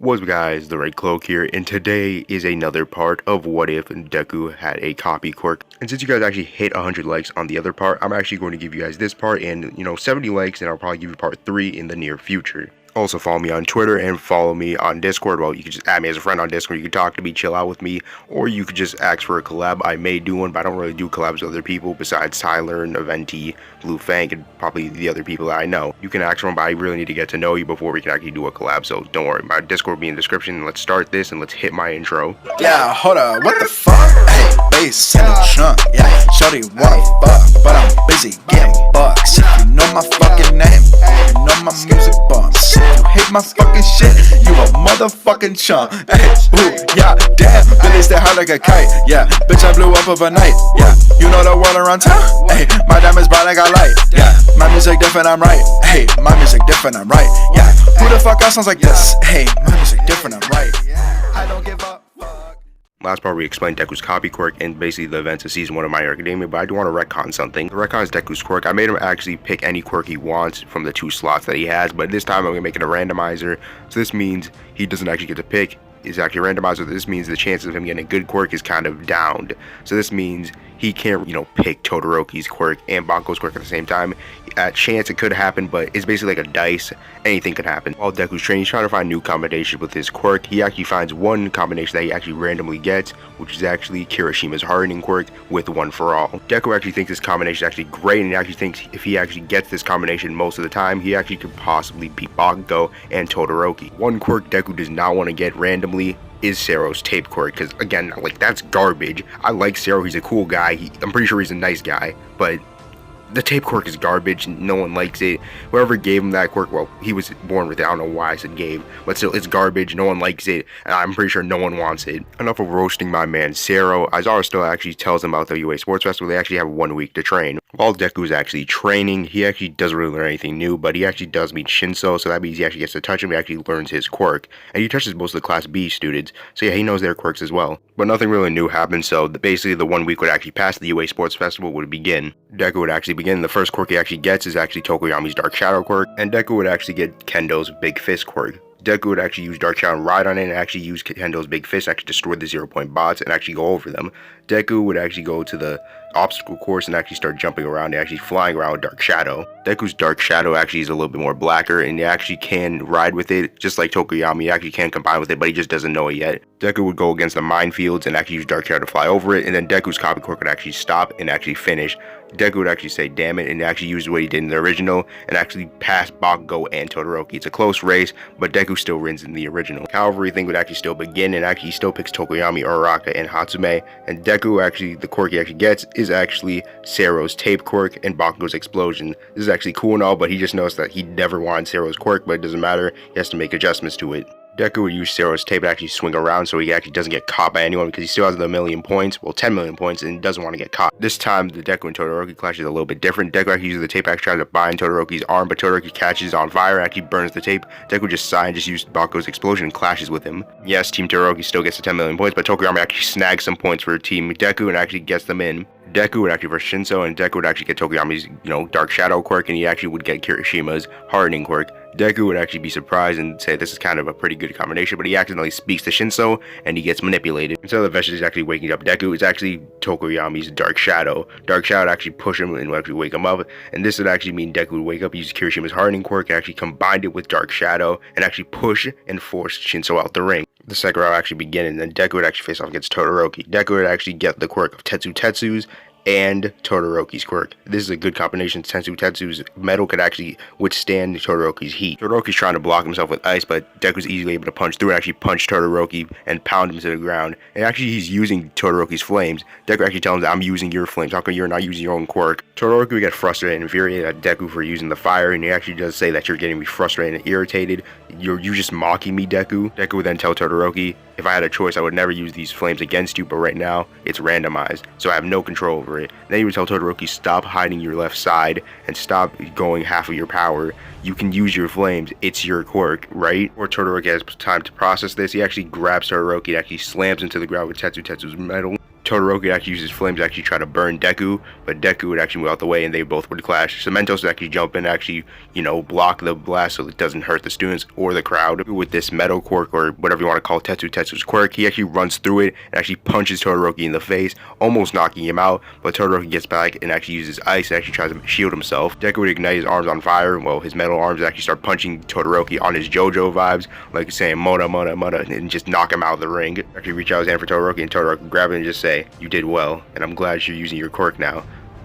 What's up guys, the Red Cloak here, and today is another part of What If Deku Had a Copy Quirk. And since you guys actually hit 100 likes on the other part, I'm actually going to give you guys this part and, 70 likes, and I'll probably give you part 3 in the near future. Also follow me on Twitter and follow me on Discord. Well, you can just add me as a friend on Discord, you can talk to me, chill out with me, or you could just ask for a collab. I may do one, but I don't really do collabs with other people besides Tyler and Aventi, Blue Fang, and probably the other people that I know. You can ask for them, but I really need to get to know you before we can actually do a collab, so don't worry. My Discord will be in the description. Let's start this and let's hit my intro. Yeah, hold up, what the fuck? Hey, bass in the trunk, yeah, shorty wanna fuck, but I'm busy getting bucks. If you know my fucking name, you know my music bumps. If you hate my fucking shit, you a motherfucking chump. Hey, ooh, yeah, damn, Billy stay high like a kite. Yeah, bitch, I blew up overnight. Yeah, you know the world around town. Hey, my diamonds bright like I light. Yeah, my music different, I'm right. Hey, my music different, I'm right. Yeah, who the fuck else sounds like this? Hey, my music different, I'm right. I don't give up. Last part we explained Deku's copy quirk and basically the events of season 1 of My Hero Academia, but I do want to retcon something. The retcon is Deku's quirk. I made him actually pick any quirk he wants from the 2 slots that he has, but this time I'm going to make it a randomizer, so this means he doesn't actually get to pick. Is actually a randomizer. This means the chances of him getting a good quirk is kind of downed. So this means he can't, pick Todoroki's quirk and Bakugo's quirk at the same time. At chance it could happen, but it's basically like a dice. Anything could happen. While Deku's training, he's trying to find new combinations with his quirk. He actually finds one combination that he actually randomly gets, which is actually Kirishima's hardening quirk with One For All. Deku actually thinks this combination is actually great, and he actually thinks if he actually gets this combination most of the time, he actually could possibly beat Bakugo and Todoroki. One quirk Deku does not want to get randomly is Sero's tape quirk, because again, that's garbage. I like Sero, he's a cool guy, I'm pretty sure he's a nice guy, but the tape quirk is garbage, no one likes it. Whoever gave him that quirk, well, he was born with it, I don't know why I said gave, but still, it's garbage, no one likes it, and I'm pretty sure no one wants it. Enough of roasting my man Sero. Aizawa still actually tells him about the UA Sports Festival. They actually have 1 week to train. While Deku is actually training, he actually doesn't really learn anything new, but he actually does meet Shinso, so that means he actually gets to touch him, he actually learns his quirk, and he touches most of the Class B students, so yeah, he knows their quirks as well. But nothing really new happened, so basically the 1 week would actually pass, the UA Sports Festival would begin. Deku would actually begin. The first quirk he actually gets is actually Tokoyami's Dark Shadow quirk, and Deku would actually get Kendo's Big Fist quirk. Deku would actually use Dark Shadow and ride on it, and actually use Kendo's Big Fist, actually destroy the 0-point bots, and actually go over them. Deku would actually go to the obstacle course and actually start jumping around and actually flying around with Dark Shadow. Deku's Dark Shadow actually is a little bit more blacker, and he actually can ride with it, just like Tokoyami. He actually can combine with it, but he just doesn't know it yet. Deku would go against the minefields and actually use Dark Shadow to fly over it, and then Deku's copy quirk would actually stop and actually finish. Deku would actually say damn it and actually use what he did in the original and actually pass Bakugo and Todoroki. It's a close race, but Deku still wins in the original. Calvary thing would actually still begin, and actually he still picks Tokoyami, Uraraka, and Hatsume, and Deku actually, the quirk he actually gets is actually Sero's tape quirk and Bakugo's explosion. This is actually cool and all, but he just knows that he never wanted Sero's quirk, but it doesn't matter, he has to make adjustments to it. Deku would use Sero's tape to actually swing around so he actually doesn't get caught by anyone, because he still has the 1,000,000 points, well 10 million points, and doesn't want to get caught. This time the Deku and Todoroki clash is a little bit different. Deku actually uses the tape, actually tries to bind Todoroki's arm, but Todoroki catches on fire and actually burns the tape. Deku just sigh and just uses Bakugo's explosion and clashes with him. Yes, Team Todoroki still gets the 10 million points, but Tokoyami actually snags some points for Team Deku and actually gets them in. Deku would actually verse Shinso, and Deku would actually get Tokoyami's, Dark Shadow quirk, and he actually would get Kirishima's hardening quirk. Deku would actually be surprised and say this is kind of a pretty good combination, but he accidentally speaks to Shinso, and he gets manipulated. Instead of the Vegetables actually waking up Deku, it's actually Tokoyami's Dark Shadow. Dark Shadow would actually push him and would actually wake him up, and this would actually mean Deku would wake up, use Kirishima's hardening quirk, and actually combined it with Dark Shadow, and actually push and force Shinso out the ring. The second round would actually begin, and then Deku would actually face off against Todoroki. Deku would actually get the quirk of Tetsu's and Todoroki's quirk. This is a good combination. Tetsu's metal could actually withstand Todoroki's heat. Todoroki's trying to block himself with ice, but Deku's easily able to punch through and actually punch Todoroki and pound him to the ground. And actually he's using Todoroki's flames. Deku actually tells him that I'm using your flames. How come you're not using your own quirk? Todoroki would get frustrated and infuriated at Deku for using the fire, and he actually does say that you're getting me frustrated and irritated. You're just mocking me, Deku. Deku would then tell Todoroki, if I had a choice, I would never use these flames against you, but right now, it's randomized, so I have no control over it. Then he would tell Todoroki, stop hiding your left side, and stop going half of your power. You can use your flames, it's your quirk, right? Or Todoroki has time to process this, he actually grabs Todoroki and actually slams him to the ground with Tetsu's metal. Todoroki actually uses flames to actually try to burn Deku, but Deku would actually move out the way and they both would clash. Cementos would actually jump in and actually, block the blast so it doesn't hurt the students or the crowd. With this metal quirk, or whatever you want to call Tetsu's quirk, he actually runs through it and actually punches Todoroki in the face, almost knocking him out, but Todoroki gets back and actually uses ice and actually tries to shield himself. Deku would ignite his arms on fire, well, his metal arms, and actually start punching Todoroki on his JoJo vibes, like saying Mona, Mona, Mona, and just knock him out of the ring. Actually reach out his hand for Todoroki, and Todoroki would grab it and just say, "You did well, and I'm glad you're using your quirk now."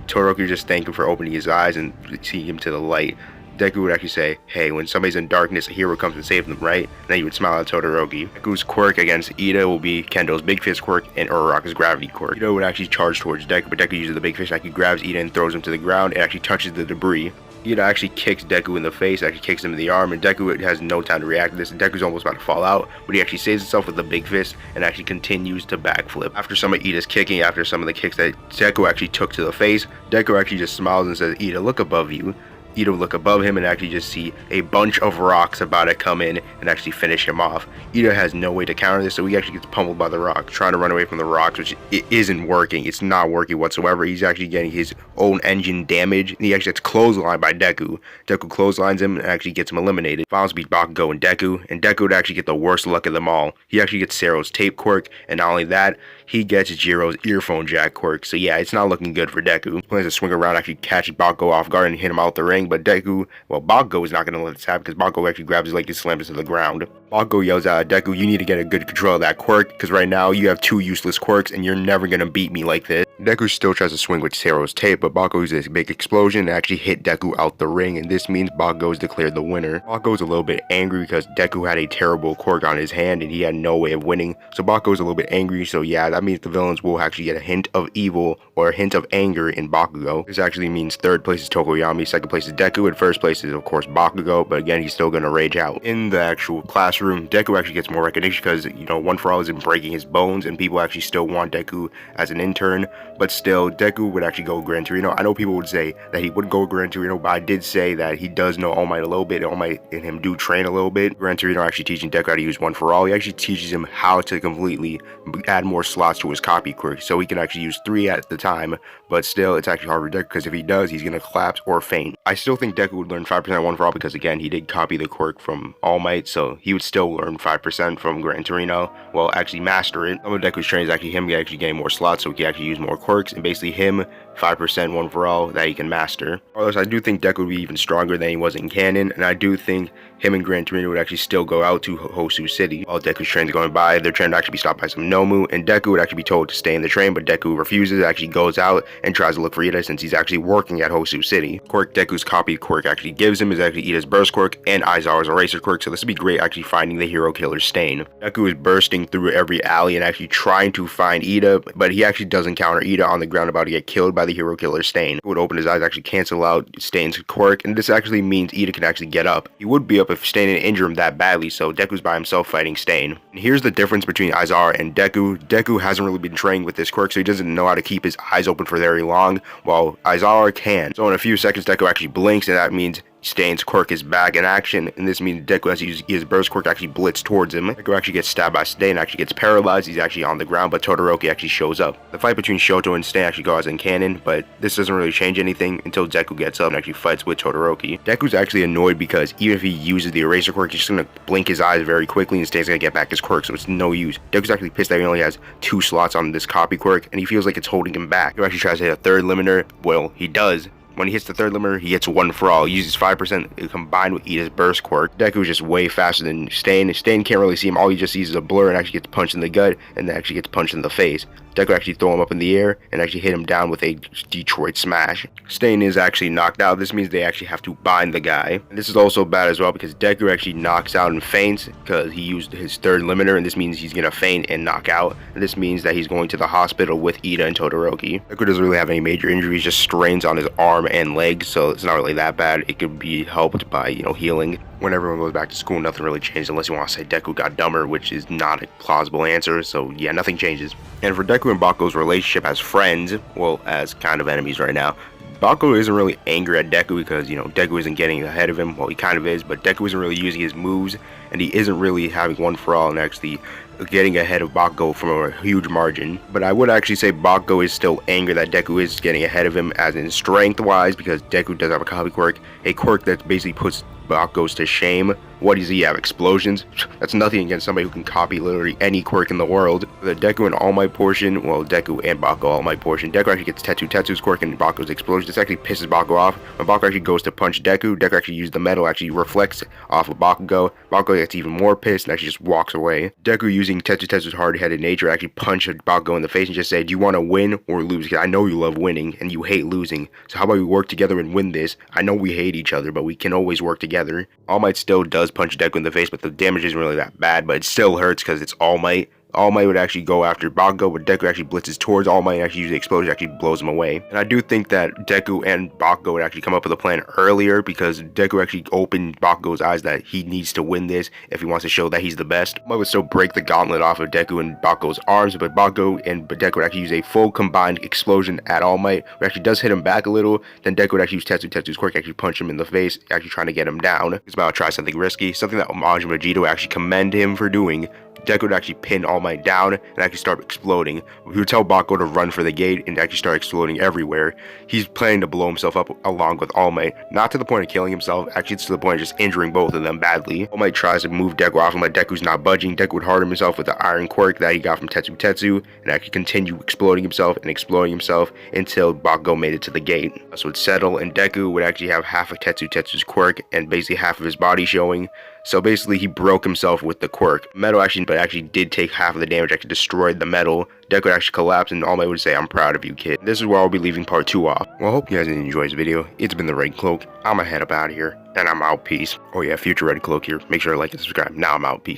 Todoroki would just thank him for opening his eyes and seeing him to the light. Deku would actually say, "Hey, when somebody's in darkness, a hero comes and saves them, right?" And then he would smile at Todoroki. Deku's quirk against Iida will be Kendo's Big Fist quirk and Uraraka's Gravity quirk. Iida would actually charge towards Deku, but Deku uses the Big Fist and actually grabs Iida and throws him to the ground and actually touches the debris. Iida actually kicks Deku in the face, actually kicks him in the arm, and Deku has no time to react to this, and Deku's almost about to fall out, but he actually saves himself with the Big Fist and actually continues to backflip. After some of Iida's kicking, after some of the kicks that Deku actually took to the face, Deku actually just smiles and says, "Iida, look above you." Iida would look above him and actually just see a bunch of rocks about to come in and actually finish him off. Iida has no way to counter this, so he actually gets pummeled by the rock, trying to run away from the rocks, which it isn't working. It's not working whatsoever. He's actually getting his own engine damage, and he actually gets clotheslined by Deku. Deku clotheslines him and actually gets him eliminated. Finals beat Bakugo and Deku would actually get the worst luck of them all. He actually gets Sero's tape quirk, and not only that, he gets Jiro's earphone jack quirk. So yeah, it's not looking good for Deku. He plans to swing around, actually catch Bakugo off guard and hit him out the ring, but Bakugo is not going to let this happen because Bakugo actually grabs his leg and slams it to the ground. Bakugo yells out at Deku, "You need to get a good control of that quirk, because right now you have two useless quirks and you're never going to beat me like this." Deku still tries to swing with Sero's tape, but Bakugo uses a big explosion and actually hit Deku out the ring, and this means Bakugo is declared the winner. Bakugo is a little bit angry because Deku had a terrible quirk on his hand and he had no way of winning, so Bakugo is a little bit angry, so yeah, that means the villains will actually get a hint of evil or a hint of anger in Bakugo. This actually means third place is Tokoyami, second place is Deku, and first place is of course Bakugo, but again, he's still going to rage out. In the actual classroom, Deku actually gets more recognition because, One For All isn't breaking his bones and people actually still want Deku as an intern, but still, Deku would actually go Gran Torino. I know people would say that he would go Gran Torino, but I did say that he does know All Might a little bit, and All Might and him do train a little bit. Gran Torino actually teaching Deku how to use One For All. He actually teaches him how to completely add more slots to his copy quirk, so he can actually use 3 at the time, but still, it's actually hard for Deku because if he does, he's going to collapse or faint. I still think Deku would learn 5% One For All because, again, he did copy the quirk from All Might, so he would still learn 5% from Gran Torino, well, actually master it. Some of Deku's training is actually him actually getting more slots so he can actually use more quirks, and basically him 5% One For All that he can master. Regardless, I do think Deku would be even stronger than he was in canon, and I do think him and Gran Torino would actually still go out to Hosu City. While Deku's train's going by, their train would actually be stopped by some Nomu, and Deku would actually be told to stay in the train, but Deku refuses, actually goes out and tries to look for Iida since he's actually working at Hosu City. Quirk Deku's copied quirk actually gives him is actually Iida's burst quirk and Aizawa's eraser quirk, so this would be great actually finding the hero killer Stain. Deku is bursting through every alley and actually trying to find Iida, but he actually doesn't counter Iida on the ground about to get killed by the hero killer Stain. He would open his eyes, actually cancel out Stain's quirk, and this actually means Iida can actually get up. He would be up if Stain didn't injure him that badly, so Deku's by himself fighting Stain. And here's the difference between Aizawa and Deku. Deku hasn't really been trained with this quirk, so he doesn't know how to keep his eyes open for very long, while Aizawa can. So in a few seconds, Deku actually blinks, and that means Stain's quirk is back in action, and this means Deku has to use his burst quirk to actually blitz towards him. Deku actually gets stabbed by Stain, actually gets paralyzed, he's actually on the ground, but Todoroki actually shows up. The fight between Shoto and Stain actually goes in canon, but this doesn't really change anything until Deku gets up and actually fights with Todoroki. Deku's actually annoyed because even if he uses the eraser quirk, he's just gonna blink his eyes very quickly and Stain's gonna get back his quirk, so it's no use. Deku's actually pissed that he only has 2 slots on this copy quirk, and he feels like it's holding him back. He actually tries to hit a third limiter, well, he does. When he hits the third limiter, he hits One For All. He uses 5% combined with Iida's burst quirk. Deku is just way faster than Stain. Stain can't really see him. All he just sees is a blur and actually gets punched in the gut and then actually gets punched in the face. Deku actually throw him up in the air and actually hit him down with a Detroit smash. Stain is actually knocked out. This means they actually have to bind the guy. And this is also bad as well because Deku actually knocks out and faints because he used his third limiter, and this means he's going to faint and knock out. And this means that he's going to the hospital with Iida and Todoroki. Deku doesn't really have any major injuries, just strains on his arm and leg, so it's not really that bad. It could be helped by, healing. When everyone goes back to school, nothing really changes unless you want to say Deku got dumber, which is not a plausible answer, so yeah, nothing changes. And for Deku and Bakugo's relationship as friends, well, as kind of enemies right now, Bakugo isn't really angry at Deku because, you know, Deku isn't getting ahead of him. Well, he kind of is, but Deku isn't really using his moves, and he isn't really having one for all and actually getting ahead of Bakugo from a huge margin. But I would actually say Bakugo is still angry that Deku is getting ahead of him as in strength-wise, because Deku does have a copy quirk, a quirk that basically puts Bakugo's to shame. What does he have? Explosions? That's nothing against somebody who can copy literally any quirk in the world. The Deku and All Might portion, well, Deku and Bakugo All Might portion, Deku actually gets Tetsu's quirk and Bakugo's explosion. This actually pisses Bakugo off. When Bakugo actually goes to punch Deku, Deku actually uses the metal, actually reflects off of Bakugo. Bakugo gets even more pissed and actually just walks away. Deku, using Tetsu's hard-headed nature, actually punched Bakugo in the face and just said, "Do you want to win or lose? Because I know you love winning and you hate losing. So how about we work together and win this? I know we hate each other, but we can always work together." All Might still does punch Deku in the face, but the damage isn't really that bad, but it still hurts because it's All Might. All Might would actually go after Bakugo, but Deku actually blitzes towards All Might and actually uses the explosion, actually blows him away. And I do think that Deku and Bakugo would actually come up with a plan earlier, because Deku actually opened Bakugo's eyes that he needs to win this if he wants to show that he's the best. All Might would still break the gauntlet off of Deku and Bakugo's arms, but Bakugo and Deku would actually use a full combined explosion at All Might, which actually does hit him back a little. Then Deku would actually use Tetsu's quirk, actually punch him in the face, actually trying to get him down. He's about to try something risky, something that Majin Vegeta would actually commend him for doing. Deku would actually pin All Might down and actually start exploding. He would tell Bakugo to run for the gate and actually start exploding everywhere. He's planning to blow himself up along with All Might, not to the point of killing himself, actually it's to the point of just injuring both of them badly. All Might tries to move Deku off him, but Deku's not budging. Deku would harden himself with the iron quirk that he got from Tetsu and actually continue exploding himself until Bakugo made it to the gate. So it'd settle, and Deku would actually have half of Tetsu's quirk and basically half of his body showing. So basically he broke himself with the quirk. Metal actually did take half of the damage, actually destroyed the metal. Deku would actually collapse, and All Might would say, "I'm proud of you, kid." This is where I'll be leaving part 2 off. Well, I hope you guys enjoyed this video. It's been the Red Cloak. I'm gonna head up out of here, and I'm out. Peace. Oh yeah, future Red Cloak here. Make sure to like and subscribe. Now I'm out. Peace.